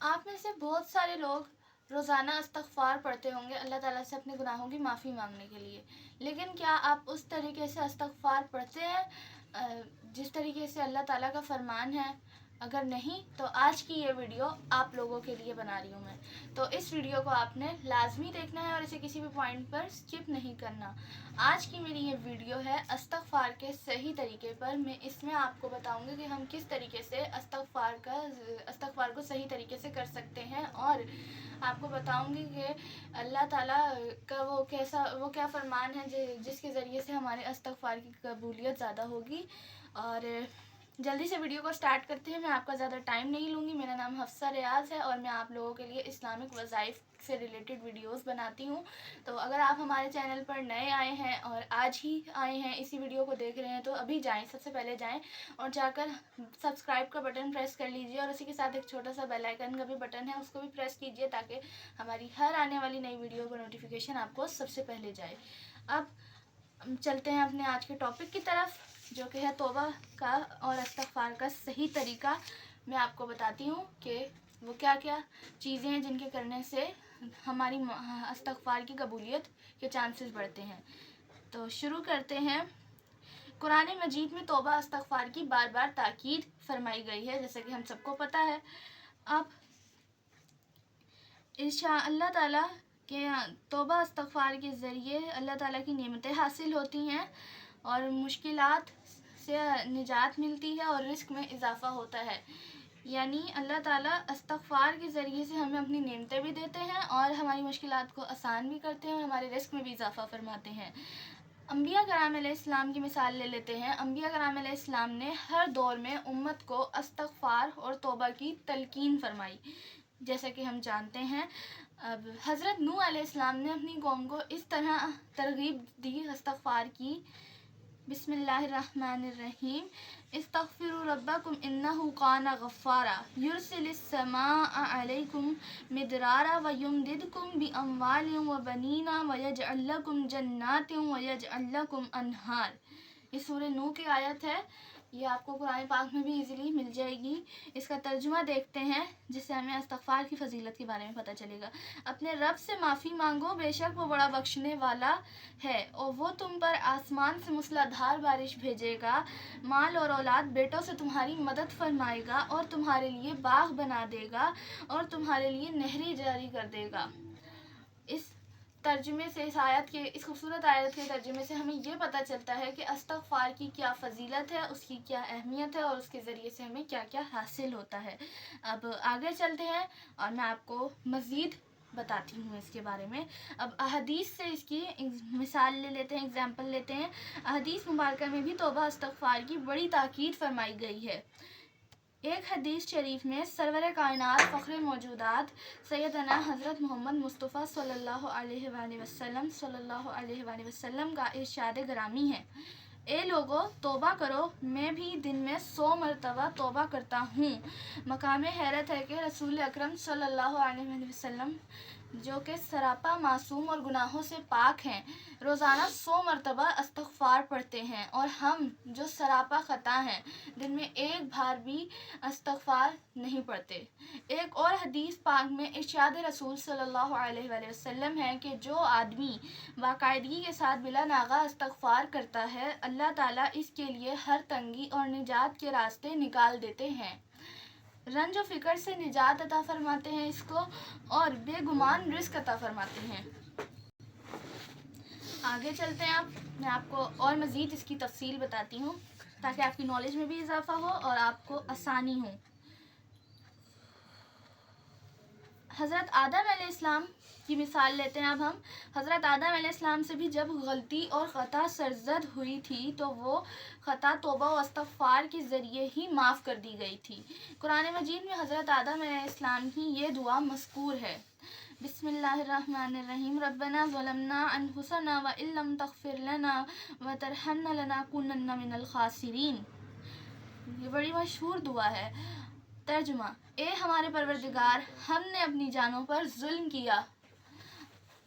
آپ میں سے بہت سارے لوگ روزانہ استغفار پڑھتے ہوں گے اللہ تعالیٰ سے اپنے گناہوں کی معافی مانگنے کے لیے، لیکن کیا آپ اس طریقے سے استغفار پڑھتے ہیں جس طریقے سے اللہ تعالیٰ کا فرمان ہے؟ اگر نہیں تو آج کی یہ ویڈیو آپ لوگوں کے لیے بنا رہی ہوں میں، تو اس ویڈیو کو آپ نے لازمی دیکھنا ہے اور اسے کسی بھی پوائنٹ پر سکپ نہیں کرنا۔ آج کی میری یہ ویڈیو ہے استغفار کے صحیح طریقے پر۔ میں اس میں آپ کو بتاؤں گی کہ ہم کس طریقے سے استغفار کو صحیح طریقے سے کر سکتے ہیں، اور آپ کو بتاؤں گی کہ اللہ تعالیٰ کا وہ کیا فرمان ہے جس کے ذریعے سے ہمارے استغفار کی قبولیت زیادہ ہوگی۔ اور جلدی سے ویڈیو کو سٹارٹ کرتے ہیں۔ میں آپ کا زیادہ ٹائم نہیں لوں گی۔ میرا نام حفصہ ریاض ہے اور میں آپ لوگوں کے لیے اسلامک وظائف سے ریلیٹڈ ویڈیوز بناتی ہوں۔ تو اگر آپ ہمارے چینل پر نئے آئے ہیں اور آج ہی آئے ہیں، اسی ویڈیو کو دیکھ رہے ہیں، تو ابھی جائیں، سب سے پہلے جائیں اور جا کر سبسکرائب کا بٹن پریس کر لیجئے، اور اسی کے ساتھ ایک چھوٹا سا بیل آئیکن کا بھی بٹن ہے، اس کو بھی پریس کیجئے تاکہ ہماری ہر آنے والی نئی ویڈیو کا نوٹیفیکیشن آپ کو سب سے پہلے جائے۔ اب چلتے ہیں اپنے آج کے ٹاپک کی طرف، جو کہ ہے توبہ کا اور استغفار کا صحیح طریقہ۔ میں آپ کو بتاتی ہوں کہ وہ کیا کیا چیزیں ہیں جن کے کرنے سے ہماری استغفار کی قبولیت کے چانسز بڑھتے ہیں۔ تو شروع کرتے ہیں۔ قرآن مجید میں توبہ استغفار کی بار بار تاکید فرمائی گئی ہے، جیسا کہ ہم سب کو پتہ ہے۔ اب اللہ تعالیٰ کے توبہ استغفار کے ذریعے اللہ تعالیٰ کی نعمتیں حاصل ہوتی ہیں اور مشکلات سے نجات ملتی ہے اور رزق میں اضافہ ہوتا ہے۔ یعنی اللہ تعالیٰ استغفار کے ذریعے سے ہمیں اپنی نعمتیں بھی دیتے ہیں اور ہماری مشکلات کو آسان بھی کرتے ہیں اور ہمارے رزق میں بھی اضافہ فرماتے ہیں۔ انبیاء کرام علیہ السلام کی مثال لے لیتے ہیں۔ انبیاء کرام علیہ السلام نے ہر دور میں امت کو استغفار اور توبہ کی تلقین فرمائی، جیسا کہ ہم جانتے ہیں۔ اب حضرت نوح علیہ السلام نے اپنی قوم کو اس طرح ترغیب دی استغفار کی۔ بسم اللہ الرحمن الرحیم۔ استغفروا ربکم انہ کان غفارا یرسل السماء علیکم مدرارا ویمددکم باموال وبنین ویجعل لکم جنات ویجعل لکم انہار۔ یہ سورہ نوح کی آیت ہے، یہ آپ کو قرآن پاک میں بھی ایزیلی مل جائے گی۔ اس کا ترجمہ دیکھتے ہیں جس سے ہمیں استغفار کی فضیلت کے بارے میں پتہ چلے گا۔ اپنے رب سے معافی مانگو، بے شک وہ بڑا بخشنے والا ہے، اور وہ تم پر آسمان سے موسلادھار بارش بھیجے گا، مال اور اولاد بیٹوں سے تمہاری مدد فرمائے گا، اور تمہارے لیے باغ بنا دے گا اور تمہارے لیے نہریں جاری کر دے گا۔ اس ترجمے سے اس خوبصورت آیت کے ترجمے سے ہمیں یہ پتہ چلتا ہے کہ استغفار کی کیا فضیلت ہے، اس کی کیا اہمیت ہے، اور اس کے ذریعے سے ہمیں کیا کیا حاصل ہوتا ہے۔ اب آگے چلتے ہیں اور میں آپ کو مزید بتاتی ہوں اس کے بارے میں۔ اب احادیث سے اس کی مثال لے لیتے ہیں، اگزامپل لیتے ہیں۔ احادیث مبارکہ میں بھی توبہ استغفار کی بڑی تاکید فرمائی گئی ہے۔ ایک حدیث شریف میں سرور کائنات فخر موجودات سیدنا حضرت محمد مصطفیٰ صلی اللہ علیہ وآلہ وسلم کا ارشاد گرامی ہے: اے لوگو، توبہ کرو، میں بھی دن میں 100 مرتبہ توبہ کرتا ہوں۔ مقام حیرت ہے کہ رسول اکرم صلی اللہ علیہ وآلہ وسلم، جو کہ سراپا معصوم اور گناہوں سے پاک ہیں، روزانہ 100 مرتبہ استغفار پڑھتے ہیں، اور ہم جو سراپا خطا ہیں دن میں ایک بار بھی استغفار نہیں پڑھتے۔ ایک اور حدیث پاک میں ارشاد رسول صلی اللہ علیہ وآلہ وسلم ہے کہ جو آدمی باقاعدگی کے ساتھ بلا ناغہ استغفار کرتا ہے، اللہ تعالیٰ اس کے لیے ہر تنگی اور نجات کے راستے نکال دیتے ہیں، رنج و فکر سے نجات عطا فرماتے ہیں اس کو، اور بے گمان رزق عطا فرماتے ہیں۔ آگے چلتے ہیں۔ میں آپ کو اور مزید اس کی تفصیل بتاتی ہوں تاکہ آپ کی نالج میں بھی اضافہ ہو اور آپ کو آسانی ہو۔ حضرت آدم علیہ السلام کی مثال لیتے ہیں اب ہم۔ حضرت آدم علیہ السلام سے بھی جب غلطی اور خطا سرزد ہوئی تھی تو وہ خطا توبہ و استغفار کے ذریعے ہی معاف کر دی گئی تھی۔ قرآن مجید میں حضرت آدم علیہ السلام کی یہ دعا مذکور ہے: بسم اللہ الرحمن الرحیم۔ ربنا ظلمنا انفسنا وان لم تغفر لنا وترحمنا لنکونن من الخاسرین۔ یہ بڑی مشہور دعا ہے۔ ترجمہ: اے ہمارے پروردگار، ہم نے اپنی جانوں پر ظلم کیا،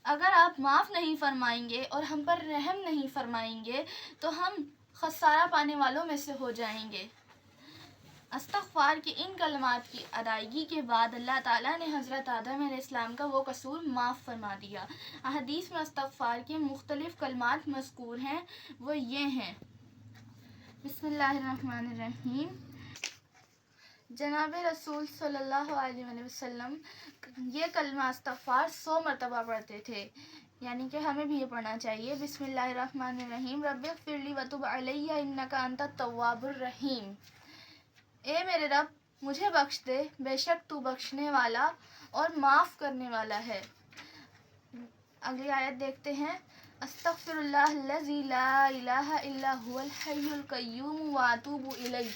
اگر آپ معاف نہیں فرمائیں گے اور ہم پر رحم نہیں فرمائیں گے تو ہم خسارہ پانے والوں میں سے ہو جائیں گے۔ استغفار کے ان کلمات کی ادائیگی کے بعد اللہ تعالیٰ نے حضرت آدم علیہ السلام کا وہ قصور معاف فرما دیا۔ احادیث میں استغفار کے مختلف کلمات مذکور ہیں، وہ یہ ہیں: بسم اللہ الرحمن الرحیم۔ جناب رسول صلی اللہ علیہ وآلہ وسلم یہ کلمہ استغفار 100 مرتبہ پڑھتے تھے، یعنی کہ ہمیں بھی یہ پڑھنا چاہیے۔ بسم اللہ الرحمن الرحیم، رب اغفر لی وتب علی انک انت التواب الرحیم۔ اے میرے رب مجھے بخش دے، بے شک تو بخشنے والا اور معاف کرنے والا ہے۔ اگلی آیت دیکھتے ہیں: استغفر اللہ الذی لا الہ الا هو الحی القیوم واتوب الیہ۔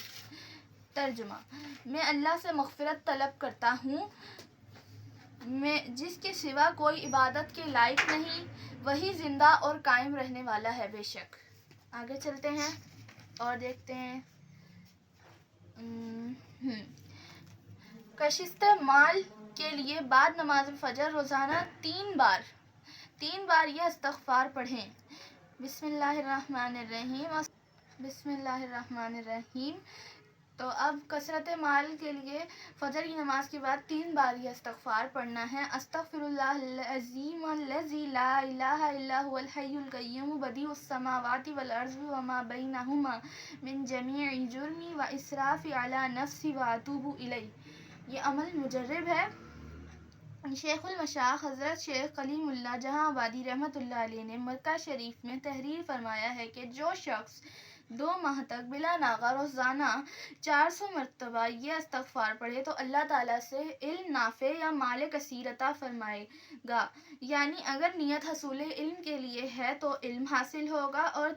ترجمہ: میں اللہ سے مغفرت طلب کرتا ہوں، میں جس کے سوا کوئی عبادت کے لائق نہیں، وہی زندہ اور قائم رہنے والا ہے بے شک۔ آگے چلتے ہیں اور دیکھتے ہیں کشست مال کے لیے بعد نماز فجر روزانہ 3 بار یہ استغفار پڑھیں۔ بسم اللہ الرحمن الرحیم۔ بسم اللہ الرحمن الرحیم۔ تو اب کثرت مال کے لیے فجر کی نماز کے بعد 3 بار یہ استغفار پڑھنا ہے۔ استغفر اللہ العظیم الذی لا الہ الا هو الحی القیوم بدیع السماوات والارض وما بینہما من جمیع جرمی و اسرافی علی نفسی واتوب الیہ۔ یہ عمل مجرب ہے۔ شیخ المشاخ حضرت شیخ کلیم اللہ جہاں آبادی رحمۃ اللہ علیہ نے مکہ شریف میں تحریر فرمایا ہے کہ جو شخص 2 ماہ تک بلا ناغہ روزانہ 400 مرتبہ یہ استغفار پڑھے تو اللہ تعالیٰ سے علم نافع یا مال کثیر عطا فرمائے گا، یعنی اگر نیت حصول علم کے لیے ہے تو علم حاصل ہوگا، اور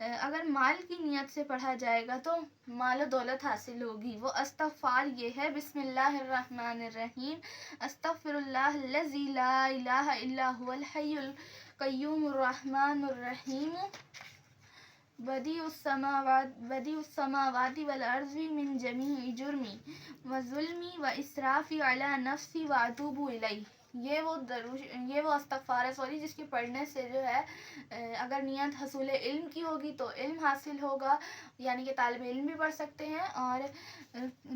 اگر مال کی نیت سے پڑھا جائے گا تو مال و دولت حاصل ہوگی۔ وہ استغفار یہ ہے: بسم اللہ الرحمن الرحیم، استغفر اللہ الذی لا الہ الا هو الحی القیوم الرحمن الرحیم بدیع السماوات والارض من جمیع جرمی و ظلمی و اسرافی علی نفسی واتوب الیہ۔ یہ وہ استغفار ہے جس کے پڑھنے سے جو ہے اگر نیت حصول علم کی ہوگی تو علم حاصل ہوگا، یعنی کہ طالب علم بھی پڑھ سکتے ہیں، اور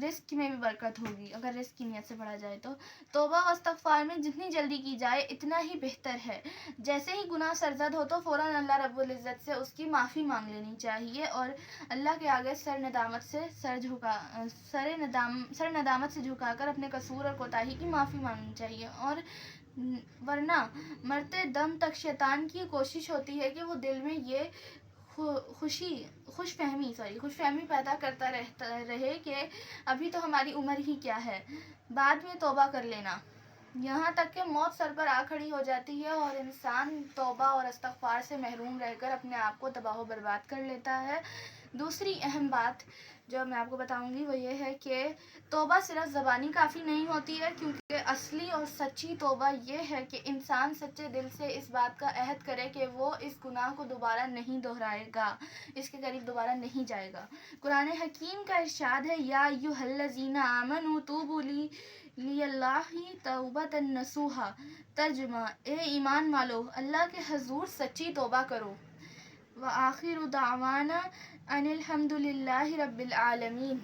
رزق میں بھی برکت ہوگی اگر رزق کی نیت سے پڑھا جائے تو۔ توبہ و استغفار میں جتنی جلدی کی جائے اتنا ہی بہتر ہے۔ جیسے ہی گناہ سرزد ہو تو فوراً اللہ رب العزت سے اس کی معافی مانگ لینی چاہیے، اور اللہ کے آگے سر ندامت سے جھکا کر اپنے قصور اور کوتاہی کی معافی مانگنی چاہیے، اور ورنہ مرتے دم تک شیطان کی کوشش ہوتی ہے کہ وہ دل میں یہ خوش فہمی پیدا کرتا رہے کہ ابھی تو ہماری عمر ہی کیا ہے، بعد میں توبہ کر لینا، یہاں تک کہ موت سر پر آ کھڑی ہو جاتی ہے اور انسان توبہ اور استغفار سے محروم رہ کر اپنے آپ کو تباہ و برباد کر لیتا ہے۔ دوسری اہم بات جو میں آپ کو بتاؤں گی وہ یہ ہے کہ توبہ صرف زبانی کافی نہیں ہوتی ہے، کیونکہ اصلی اور سچی توبہ یہ ہے کہ انسان سچے دل سے اس بات کا عہد کرے کہ وہ اس گناہ کو دوبارہ نہیں دہرائے گا، اس کے قریب دوبارہ نہیں جائے گا۔ قرآن حکیم کا ارشاد ہے: یا ایھا الذین آمنوا توبوا اللہ توبۃ نصوحا۔ ترجمہ: اے ایمان والو، اللہ کے حضور سچی توبہ کرو۔ وآخر دعوانا ان الحمد للہ رب العالمین۔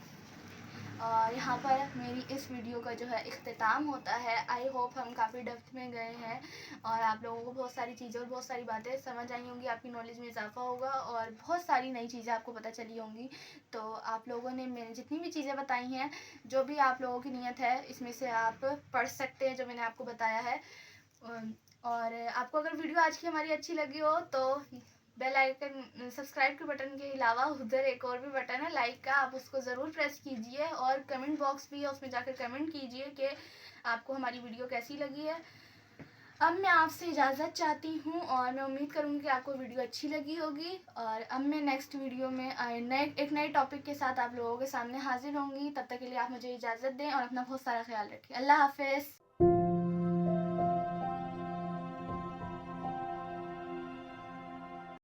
اور یہاں پر میری اس ویڈیو کا جو ہے اختتام ہوتا ہے۔ آئی ہوپ ہم کافی ڈیپتھ میں گئے ہیں اور آپ لوگوں کو بہت ساری چیزیں اور بہت ساری باتیں سمجھ آئی ہوں گی، آپ کی نالج میں اضافہ ہوگا اور بہت ساری نئی چیزیں آپ کو پتہ چلی ہوں گی۔ تو آپ لوگوں نے میں نے جتنی بھی چیزیں بتائی ہیں، جو بھی آپ لوگوں کی نیت ہے اس میں سے آپ پڑھ سکتے ہیں جو میں نے آپ کو بتایا ہے۔ اور آپ کو اگر ویڈیو آج کی ہماری اچھی لگی ہو تو بیل آئیکن سبسکرائب کے بٹن کے علاوہ ادھر ایک اور بھی بٹن ہے لائک کا، آپ اس کو ضرور پریس کیجئے، اور کمنٹ باکس بھی ہے اس میں جا کر کمنٹ کیجئے کہ آپ کو ہماری ویڈیو کیسی لگی ہے۔ اب میں آپ سے اجازت چاہتی ہوں اور میں امید کروں گی کہ آپ کو ویڈیو اچھی لگی ہوگی، اور اب میں نیکسٹ ویڈیو میں ایک نئے ٹاپک کے ساتھ آپ لوگوں کے سامنے حاضر ہوں گی۔ تب تک کے لیے آپ مجھے اجازت دیں اور اپنا بہت سارا خیال رکھیں۔ اللہ حافظ۔